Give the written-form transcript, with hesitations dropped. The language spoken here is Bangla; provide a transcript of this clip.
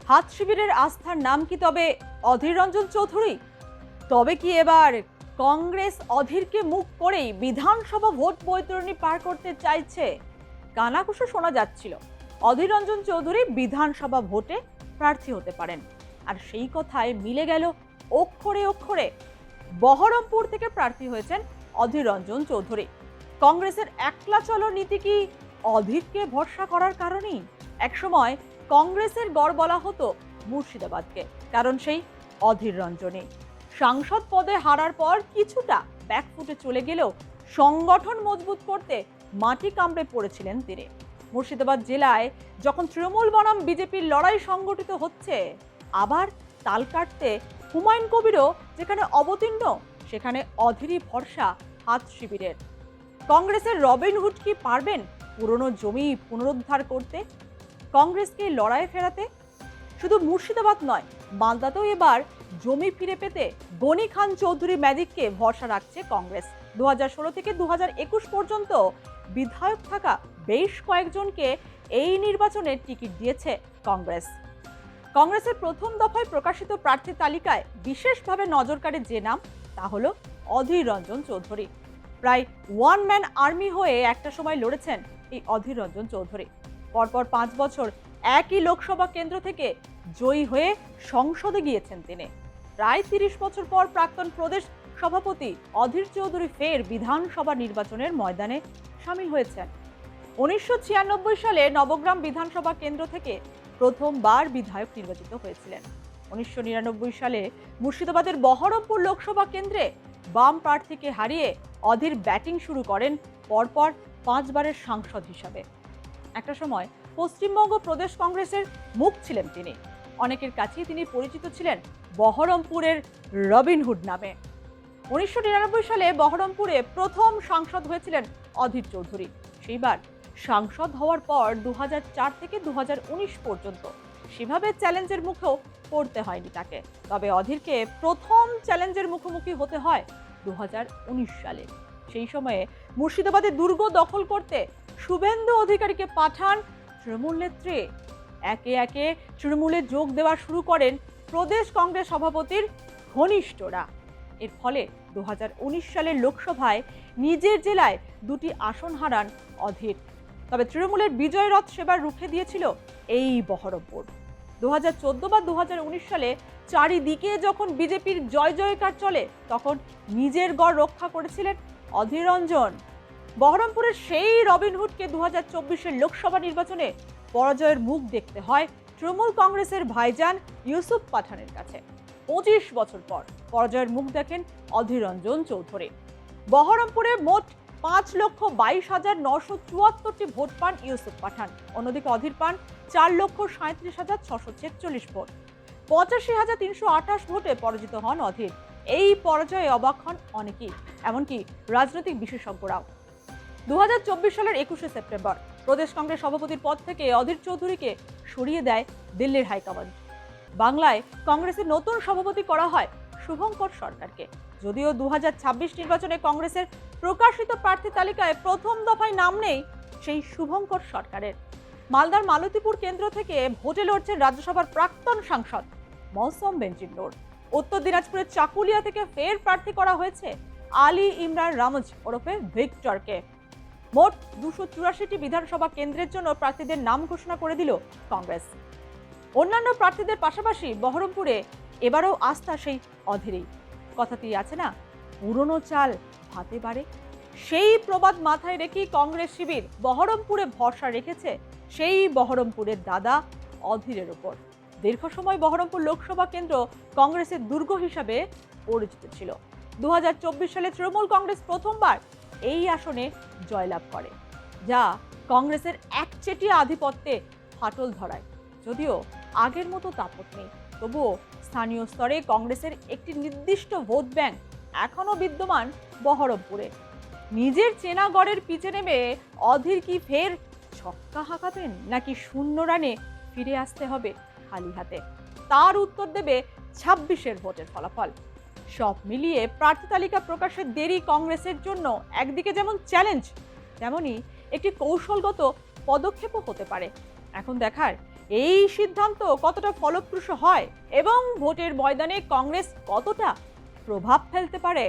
হাত শিবিরের আস্থার নাম কি তবে অধীর রঞ্জন চৌধুরী? তবে কি এবার কংগ্রেস অধীরকে মুখ করেই বিধানসভা ভোট বৈতরণী পার করতে চাইছে? কানাঘুষো শোনা যাচ্ছিল অধীর রঞ্জন চৌধুরী বিধানসভা ভোটে প্রার্থী হতে পারেন, আর সেই কথায় মিলে গেল অক্ষরে অক্ষরে। বহরমপুর থেকে প্রার্থী হয়েছেন অধীর রঞ্জন চৌধুরী। কংগ্রেসের একলা চলো নীতি কি অধীরকে ভরসা করার কারণেই? একসময় কংগ্রেসের গড় বলা হতো মুর্শিদাবাদকে, কারণ সেই অধীর রঞ্জনে সাংসদ পদে হারার পর কিছুটা ব্যাকফুটে চলে গেলেও সংগঠন মজবুত করতে মাটি কামড়ে পড়েছিলেন তিনি। মুর্শিদাবাদ জেলায় যখন তৃণমূল বনাম বিজেপির লড়াই সংগঠিত হচ্ছে, আবার তাল কাটতে হুমায়ুন কবিরও যেখানে অবতীর্ণ, সেখানে অধীরই ভরসা হাত শিবিরের। কংগ্রেসের রবিনহুড কি পারবেন পুরনো জমি পুনরুদ্ধার করতে, কংগ্রেসকে লড়াইয়ে ফেরাতে? শুধু মুর্শিদাবাদ নয়, মালদাতেও এবার জমি ফিরে পেতে গনি খান চৌধুরী ম্যাজিককে ভরসা রাখছে কংগ্রেস। 2016 থেকে 2021 পর্যন্ত বিধায়ক থাকা বেশ কয়েকজনকে এই নির্বাচনে টিকিট দিয়েছে কংগ্রেস। কংগ্রেসের প্রথম দফায় প্রকাশিত প্রার্থী তালিকায় বিশেষভাবে নজর কাড়ে যে নাম, তা হলো অধীর রঞ্জন চৌধুরী। প্রায় ওয়ান ম্যান আর্মি হয়ে একটা সময় লড়েছেন এই অধীর রঞ্জন চৌধুরী। পরপর 5 বছর একই লোকসভা কেন্দ্র থেকে জয়ী হয়ে সংসদে গিয়েছেন তিনি। প্রায় 30 বছর পর প্রাক্তন প্রদেশ সভাপতি অধীর চৌধুরী ফের বিধানসভা নির্বাচনের ময়দানে সামিল হয়েছেন। 1996 সালে নবগ্রাম বিধানসভা কেন্দ্র থেকে প্রথমবার বিধায়ক নির্বাচিত হয়েছিলেন। 1999 সালে মুর্শিদাবাদের বহরমপুর লোকসভা কেন্দ্রে বাম প্রার্থীকে হারিয়ে অধীর ব্যাটিং শুরু করেন পরপর 5 বারের সাংসদ হিসাবে। একটা সময় পশ্চিমবঙ্গ প্রদেশ কংগ্রেসের মুখ ছিলেন তিনি। অনেকের কাছেই তিনি পরিচিত ছিলেন বহরমপুরের রবিনহুড নামে। 1999 সালে বহরমপুরে প্রথম সাংসদ হয়েছিলেন অধীর চৌধুরী। সেইবার সাংসদ হওয়ার পর 2004 থেকে 2019 পর্যন্ত সেভাবে চ্যালেঞ্জের মুখেও পড়তে হয়নি তাকে। তবে অধীরকে প্রথম চ্যালেঞ্জের মুখোমুখি হতে হয় 2019 সালে। সেই সময়ে মুর্শিদাবাদে দুর্গ দখল করতে শুভেন্দু অধিকারীকে পাঠান তৃণমূল নেত্রী। একে একে তৃণমূলে যোগ দেওয়া শুরু করেন প্রদেশ কংগ্রেস সভাপতির ঘনিষ্ঠরা। এর ফলে 2019 সালের লোকসভায় নিজের জেলায় 2টি আসন হারান অধীর। তবে তৃণমূলের বিজয় রথ সেবার রুখে দিয়েছিল এই বহরমপুর। 2014 বা 2019 সালে চারিদিকে যখন বিজেপির জয় জয়কার চলে, তখন নিজের গড় রক্ষা করেছিলেন অধীর রঞ্জন। বহরমপুরের সেই রবিনহুডকে 2024-এর লোকসভা নির্বাচনে পরাজয়ের মুখ দেখতে হয় তৃণমূল কংগ্রেসের ভাইজান ইউসুফ পাঠানের কাছে। 25 বছর পর পরাজয়ের মুখ দেখেন অধীর রঞ্জন চৌধুরী। বহরমপুরে মোট 5,22,974টি ভোট পান ইউসুফ পাঠান। অন্যদিকে অধীর পান 4,37,646 ভোট। 85,328 ভোটে পরাজিত হন অধীর। এই পরাজয়ে অবাক হন অনেকেই, এমনকি রাজনৈতিক বিশেষজ্ঞরাও। 2024 সালের 21শে সেপ্টেম্বর প্রদেশ কংগ্রেস সভাপতির পদ থেকে অধীর চৌধুরীকে সরিয়ে দেয় দিল্লির হাইকমান্ড। বাংলায় কংগ্রেসের নতুন সভাপতি করা হয় শুভঙ্কর সরকারকে। যদিও 2026 নির্বাচনে কংগ্রেসের প্রকাশিত প্রার্থী তালিকায় প্রথম দফায় নাম নেই সেই শুভঙ্কর সরকারের। মালদার মালতীপুর কেন্দ্র থেকে ভোটে লড়ছেন রাজ্যসভার প্রাক্তন সাংসদ মৌসম বেঞ্জিল্লোর। উত্তর দিনাজপুরের চাকুলিয়া থেকে ফের প্রার্থী করা হয়েছে আলী ইমরান রামজ ওরফে ভিক্টরকে। মোট 284টি বিধানসভা কেন্দ্রের জন্য প্রার্থীদের নাম ঘোষণা করে দিল কংগ্রেস। অন্যান্য প্রার্থীদের পাশাপাশি বহরমপুরে এবারও আস্থা সেই অধীরেই। কথাতেই আছে না, পুরনো চাল ভাতে বাড়ে। সেই প্রবাদ মাথায় রেখেই কংগ্রেস শিবির বহরমপুরে ভরসা রেখেছে সেই বহরমপুরের দাদা অধীরের ওপর। দীর্ঘ সময় বহরমপুর লোকসভা কেন্দ্র কংগ্রেসের দুর্গ হিসাবে পরিচিত ছিল। 2024 সালে তৃণমূল কংগ্রেস প্রথমবার এই আসনে জয়লাভ করে, যা কংগ্রেসের একচেটিয়া আধিপত্যে ফাটল ধরায়। যদিও আগের মতো দাপট নেই, তবুও স্থানীয় স্তরে কংগ্রেসের একটি নির্দিষ্ট ভোট ব্যাংক এখনো বিদ্যমান বহরমপুরে। নিজের চেনা গড়ের পিছে নেমে অধীর কি ফের ছক্কা হাঁকাবেন, নাকি শূন্য রানে ফিরে আসতে হবে খালি হাতে? তার উত্তর দেবে 26-এর ভোটের ফলাফল। সব মিলিয়ে প্রার্থী তালিকা প্রকাশের দেরি কংগ্রেসের জন্য একদিকে যেমন চ্যালেঞ্জ, তেমনি একটি কৌশলগত পদক্ষেপও হতে পারে। এখন দেখার এই সিদ্ধান্ত কতটা ফলপ্রসূ হয় এবং ভোটের ময়দানে কংগ্রেস কতটা প্রভাব ফেলতে পারে